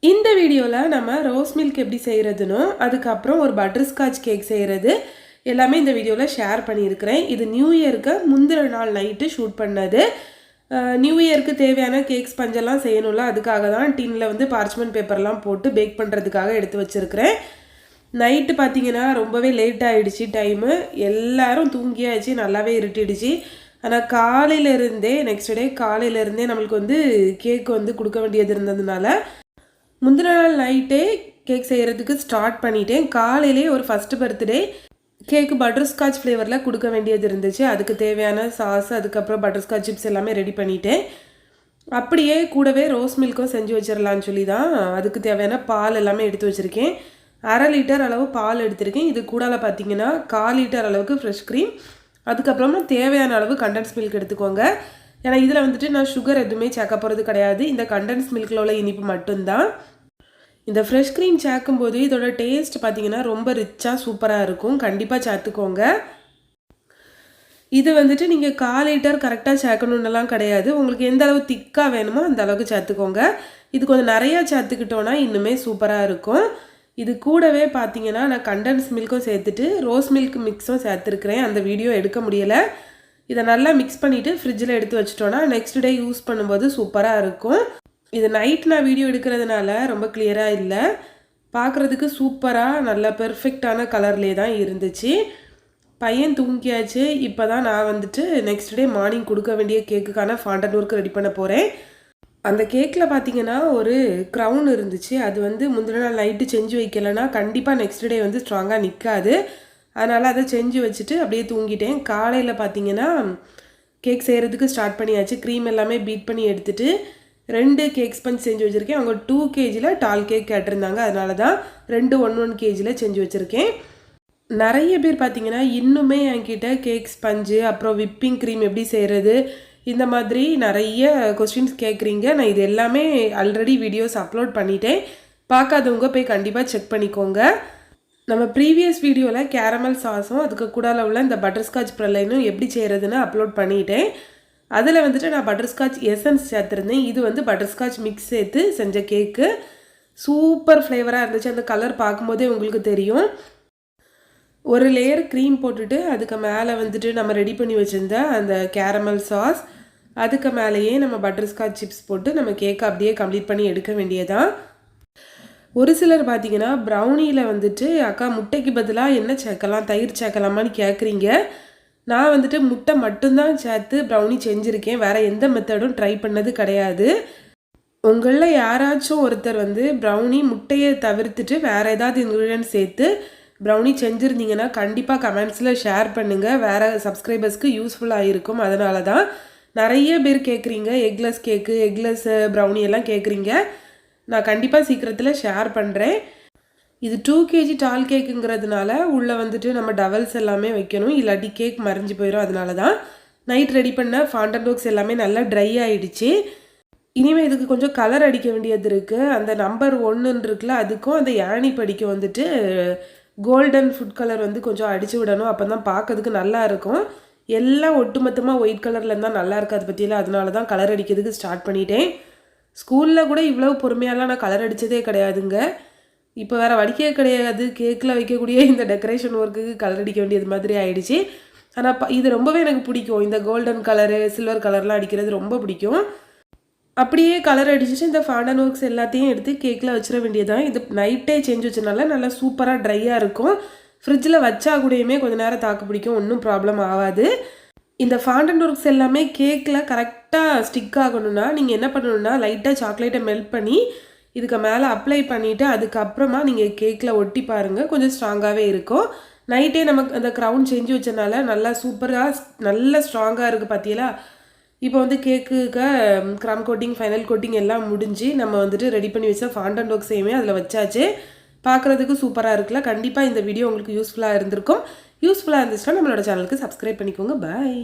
இந்த வீடியோவில் நம்ம ரோஸ் மில்க் எப்படி செய்கிறதுனோ அதுக்கப்புறம் ஒரு பட்டர்ஸ்காட்ச் கேக் செய்கிறது எல்லாமே இந்த வீடியோவில் ஷேர் பண்ணியிருக்கிறேன். இது நியூ இயருக்கு முந்தின நாள் நைட்டு ஷூட் பண்ணது. நியூ இயருக்கு தேவையான கேக் ஸ்பஞ்செல்லாம் செய்யணும்ல, அதுக்காக தான் டின்னில் வந்து பார்ச்மெண்ட் பேப்பர்லாம் போட்டு பேக் பண்ணுறதுக்காக எடுத்து வச்சுருக்கிறேன். நைட்டு பார்த்திங்கன்னா ரொம்பவே லேட் ஆகிடுச்சு டைமு, எல்லோரும் தூங்கியாச்சு, நல்லாவே இருட்டிடுச்சு. ஆனால் காலையிலேருந்தே நெக்ஸ்ட் டே காலையிலேருந்தே நம்மளுக்கு வந்து கேக் வந்து கொடுக்க வேண்டியது இருந்ததுனால முந்தின நாள் நைட்டே கேக் செய்கிறதுக்கு ஸ்டார்ட் பண்ணிட்டேன். காலையிலே ஒரு ஃபஸ்ட்டு பர்த்டே கேக்கு பட்டர்ஸ்காட்ச் ஃப்ளேவரில் கொடுக்க வேண்டியது இருந்துச்சு. அதுக்கு தேவையான சாஸ், அதுக்கப்புறம் பட்டர்ஸ்காட்ச் சிப்ஸ் எல்லாமே ரெடி பண்ணிட்டேன். அப்படியே கூடவே ரோஸ் மில்க்கும் செஞ்சு வச்சிடலான்னு சொல்லி தான் அதுக்கு தேவையான பால் எல்லாமே எடுத்து வச்சுருக்கேன். 1/2 லிட்டர் அளவு பால் எடுத்திருக்கேன். இது கூடால பார்த்தீங்கன்னா 1/4 லிட்டர் அளவுக்கு ஃப்ரெஷ் க்ரீம், அதுக்கப்புறமா தேவையான அளவு கண்டென்ஸ் மில்க் எடுத்துக்கோங்க. ஏன்னா இதில் வந்துட்டு நான் சுகர் எதுவுமே சேர்க்க போகிறது கிடையாது. இந்த கண்டென்ஸ் மில்கில் உள்ள இனிப்பு மட்டும்தான். இந்த ஃப்ரெஷ் க்ரீம் சேர்க்கும்போது இதோட டேஸ்ட் பார்த்திங்கன்னா ரொம்ப ரிச்சாக சூப்பராக இருக்கும். கண்டிப்பாக சேர்த்துக்கோங்க. இது வந்துட்டு நீங்கள் 1/4 லிட்டர் கரெக்டாக சேர்க்கணுன்னெல்லாம் கிடையாது. உங்களுக்கு எந்த அளவு திக்காக வேணுமோ அந்த அளவுக்கு சேர்த்துக்கோங்க. இது கொஞ்சம் நிறையா சேர்த்துக்கிட்டோன்னா இன்னுமே சூப்பராக இருக்கும். இது கூடவே பார்த்தீங்கன்னா நான் கண்டென்ஸ் மில்க்கும் சேர்த்துட்டு ரோஸ் மில்க் மிக்ஸும் சேர்த்துருக்குறேன். அந்த வீடியோ எடுக்க முடியலை. இதை நல்லா மிக்ஸ் பண்ணிவிட்டு ஃப்ரிட்ஜில் எடுத்து வச்சிட்டோன்னா நெக்ஸ்ட் டே யூஸ் பண்ணும்போது சூப்பராக இருக்கும். இது நைட் நான் வீடியோ எடுக்கிறதுனால ரொம்ப கிளியராக இல்லை, பார்க்குறதுக்கு சூப்பராக நல்ல பெர்ஃபெக்டான கலர்லேயே தான் இருந்துச்சு. பையன் தூங்கியாச்சு. இப்போ தான் நான் வந்துட்டு நெக்ஸ்ட் டே மார்னிங் கொடுக்க வேண்டிய கேக்குக்கான ஃபாண்டன் ஒர்க் ரெடி பண்ண போகிறேன். அந்த கேக்கில் பார்த்தீங்கன்னா ஒரு க்ரௌன் இருந்துச்சு. அது வந்து முந்தின நாள் நைட்டு செஞ்சு வைக்கலைன்னா கண்டிப்பாக நெக்ஸ்ட் டே வந்து ஸ்ட்ராங்காக நிற்காது. அதனால் அதை செஞ்சு வச்சுட்டு அப்படியே தூங்கிட்டேன். காலையில் பார்த்தீங்கன்னா கேக் செய்கிறதுக்கு ஸ்டார்ட் பண்ணியாச்சு. க்ரீம் எல்லாமே பீட் பண்ணி எடுத்துகிட்டு 2 கேக் ஸ்பஞ்ச் செஞ்சு வச்சுருக்கேன். அவங்க 2 kgயில் டால் கேக் கேட்டிருந்தாங்க, அதனால தான் 2 1 kgயில் செஞ்சு வச்சுருக்கேன். நிறைய பேர் பார்த்தீங்கன்னா இன்னுமே என்கிட்ட கேக் ஸ்பஞ்சு அப்புறம் விப்பிங் க்ரீம் எப்படி செய்கிறது இந்த மாதிரி நிறைய கொஸ்டின்ஸ் கேட்குறீங்க. நான் இது எல்லாமே ஆல்ரெடி வீடியோஸ் அப்லோட் பண்ணிட்டேன். பார்க்காதவங்க போய் கண்டிப்பாக செக் பண்ணிக்கோங்க. நம்ம ப்ரீவியஸ் வீடியோவில் கேரமல் சாஸும் அதுக்கு கூட உள்ள இந்த பட்டர்ஸ்காட்ச் ப்ரலைனும் எப்படி செய்கிறதுன்னு அப்லோட் பண்ணிட்டேன். அதில் வந்துட்டு நான் பட்டர்ஸ்காட்ச் எசன்ஸ் சேர்த்துருந்தேன். இது வந்து பட்டர்ஸ்காட்ச் மிக்ஸ் சேர்த்து செஞ்ச கேக்கு. சூப்பர் ஃப்ளேவராக இருந்துச்சு. அந்த கலர் பார்க்கும்போதே உங்களுக்கு தெரியும். ஒரு லேயர் க்ரீம் போட்டுட்டு அதுக்கு மேலே வந்துட்டு நம்ம ரெடி பண்ணி வச்சுருந்த அந்த கேரமல் சாஸ், அதுக்கு மேலேயே நம்ம பட்டர்ஸ்காட்ச் சிப்ஸ் போட்டு நம்ம கேக்கை அப்படியே கம்ப்ளீட் பண்ணி எடுக்க வேண்டியதான். ஒரு சிலர் பார்த்தீங்கன்னா ப்ரௌனியில் வந்துட்டு அக்கா முட்டைக்கு பதிலாக என்ன சேர்க்கலாம், தயிர் சேர்க்கலாமான்னு கேட்குறீங்க. நான் வந்துட்டு முட்டை மட்டும்தான் சேர்த்து ப்ரௌனி செஞ்சுருக்கேன். வேறு எந்த மெத்தடும் ட்ரை பண்ணது கிடையாது. உங்களில் யாராச்சும் ஒருத்தர் வந்து ப்ரௌனி முட்டையை தவிர்த்துட்டு வேறு ஏதாவது இன்க்ரீடியன்ட் சேர்த்து ப்ரௌனி செஞ்சுருந்தீங்கன்னா கண்டிப்பாக கமெண்ட்ஸில் ஷேர் பண்ணுங்கள். வேறு சப்ஸ்கிரைபர்ஸ்க்கு யூஸ்ஃபுல்லாக இருக்கும். அதனால தான் நிறைய பேர் கேட்குறீங்க. எக்லெஸ் கேக்கு, எக்லெஸ் ப்ரௌனி எல்லாம் கேட்குறீங்க. நான் கண்டிப்பாக சீக்கிரத்தில் ஷேர் பண்ணுறேன். இது 2 kg டால் கேக்குங்கிறதுனால உள்ளே வந்துட்டு நம்ம டவல்ஸ் எல்லாமே வைக்கணும், இல்லாட்டி கேக் மறைஞ்சி போயிடும். அதனால தான் நைட் ரெடி பண்ண ஃபாண்டன் ஒர்க்ஸ் எல்லாமே நல்லா ட்ரை ஆகிடுச்சு. இனிமேல் இதுக்கு கொஞ்சம் கலர் அடிக்க வேண்டியது இருக்குது. அந்த நம்பர் 1 இருக்குல்ல, அதுக்கும் அந்த யானி படிக்கும் வந்துட்டு கோல்டன் ஃபுட் கலர் வந்து கொஞ்சம் அடித்து விடணும். அப்போ தான் பார்க்கறதுக்கு நல்லா இருக்கும். எல்லாம் ஒட்டுமொத்தமாக ஒயிட் கலரில் இருந்தால் நல்லா இருக்காது பற்றியில். அதனால தான் கலர் அடிக்கிறதுக்கு ஸ்டார்ட் பண்ணிட்டேன். ஸ்கூலில் கூட இவ்வளோ பொறுமையாலாம் நான் கலர் அடித்ததே கிடையாதுங்க. இப்போ வேறு வடிக்க கிடையாது. கேக்கில் வைக்கக்கூடிய இந்த டெக்கரேஷன் ஒர்க்குக்கு கலர் அடிக்க வேண்டியது மாதிரி ஆகிடுச்சு. ஆனால் இது ரொம்பவே எனக்கு பிடிக்கும். இந்த கோல்டன் கலரு, சில்வர் கலர்லாம் அடிக்கிறது ரொம்ப பிடிக்கும். அப்படியே கலர் அடிச்சுட்டு இந்த ஃபாண்டன் ஒர்க்ஸ் எல்லாத்தையும் எடுத்து கேக்கில் வச்சிட வேண்டியதான். இது நைட்டே செஞ்சு வச்சனால நல்லா சூப்பராக ட்ரையாக இருக்கும். ஃப்ரிட்ஜில் வச்சா கூடயுமே கொஞ்சம் நேரம் தாக்கு பிடிக்கும், ஒன்றும் ப்ராப்ளம் ஆகாது. இந்த ஃபாண்டன் ஒர்க்ஸ் எல்லாமே கேக்கில் கரெக்டாக ஸ்டிக் ஆகணும்னா நீங்கள் என்ன பண்ணணுன்னா லைட்டாக சாக்லேட்டை மெல்ட் பண்ணி இதுக்கு மேலே அப்ளை பண்ணிவிட்டு அதுக்கப்புறமா நீங்கள் கேக்கில் ஒட்டி பாருங்கள், கொஞ்சம் ஸ்ட்ராங்காகவே இருக்கும். நைட்டே நமக்கு அந்த க்ரௌன் செஞ்சு வச்சனால நல்லா சூப்பராக நல்லா ஸ்ட்ராங்காக இருக்குது பார்த்தீங்களா. இப்போ வந்து கேக்குக்கு க்ரம் கோட்டிங், ஃபைனல் கோட்டிங் எல்லாம் முடிஞ்சு நம்ம வந்துட்டு ரெடி பண்ணி வச்சா ஃபாண்டன் ஒர்க்ஸையுமே அதில் வச்சாச்சு. பார்க்குறதுக்கு சூப்பராக இருக்குல்ல. கண்டிப்பாக இந்த வீடியோ உங்களுக்கு யூஸ்ஃபுல்லாக இருந்திருக்கும். யூஸ்ஃபுல்லாக இருந்துச்சுன்னா நம்மளோட சேனலுக்கு சப்ஸ்கிரைப் பண்ணிக்கோங்க. பாய்.